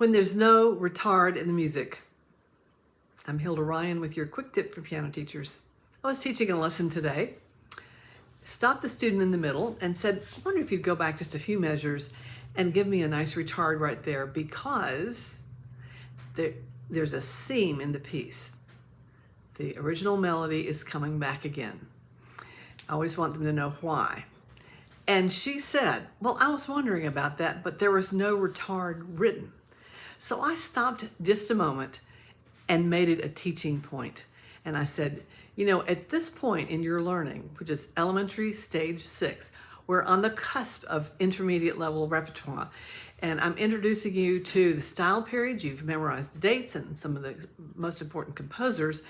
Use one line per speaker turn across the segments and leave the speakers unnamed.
when there's no retard in the music. I'm Hilda Ryan with your quick tip for piano teachers. I was teaching a lesson today, stopped the student in the middle and said, I wonder if you'd go back just a few measures and give me a nice retard right there, because there's a seam in the piece. The original melody is coming back again. I always want them to know why. And she said, well, I was wondering about that, but there was no retard written. So I stopped just a moment and made it a teaching point. And I said, you know, at this point in your learning, which is elementary stage 6, we're on the cusp of intermediate level repertoire. And I'm introducing you to the style periods. You've memorized the dates and some of the most important composers.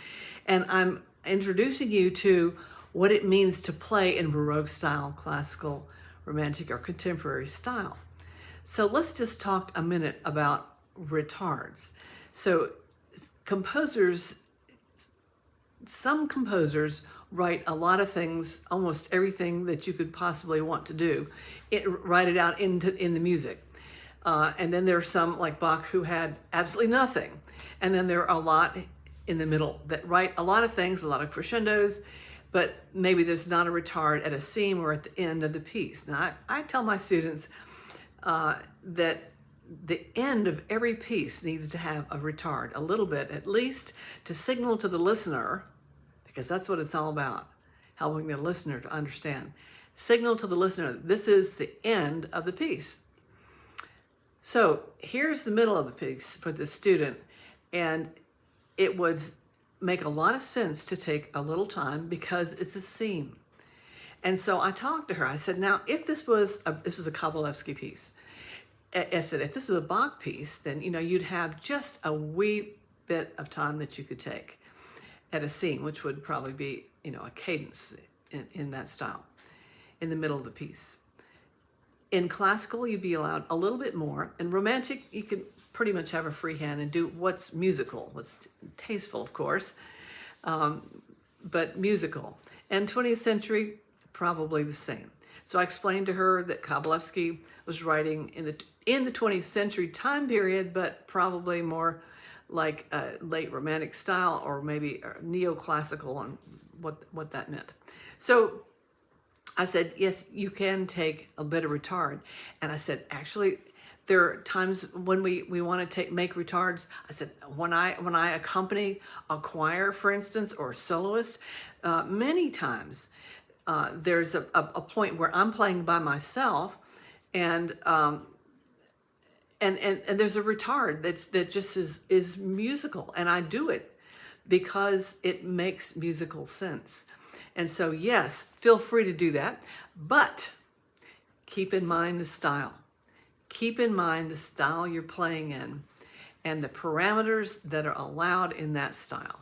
And I'm introducing you to what it means to play in Baroque style, classical, romantic, or contemporary style. So let's just talk a minute about retards. So some composers write a lot of things, almost everything that you could possibly want to do, write it out in the music. And then there are some like Bach who had absolutely nothing. And then there are a lot in the middle that write a lot of things, a lot of crescendos, but maybe there's not a retard at a seam or at the end of the piece. Now, I tell my students that the end of every piece needs to have a retard, a little bit at least, to signal to the listener, because that's what it's all about, helping the listener to understand. Signal to the listener, this is the end of the piece. So here's the middle of the piece for the student, and it would make a lot of sense to take a little time because it's a seam. And so I talked to her. I said, now, if this was a Kabalevsky piece, I said, if this is a Bach piece, then, you know, you'd have just a wee bit of time that you could take at a seam, which would probably be, you know, a cadence in that style, in the middle of the piece. In classical, you'd be allowed a little bit more. In romantic, you could pretty much have a free hand and do what's musical, what's tasteful, of course, but musical. And 20th century, probably the same. So I explained to her that Kabalevsky was writing in the 20th century time period, but probably more like a late romantic style, or maybe neoclassical, and what that meant. So I said, yes, you can take a bit of retard. And I said, actually, there are times when we want to make retards. I said, when I accompany a choir, for instance, or a soloist, many times there's a point where I'm playing by myself, and there's a retard that just is musical, and I do it because it makes musical sense. And so, yes, feel free to do that, but keep in mind the style. Keep in mind the style you're playing in and the parameters that are allowed in that style.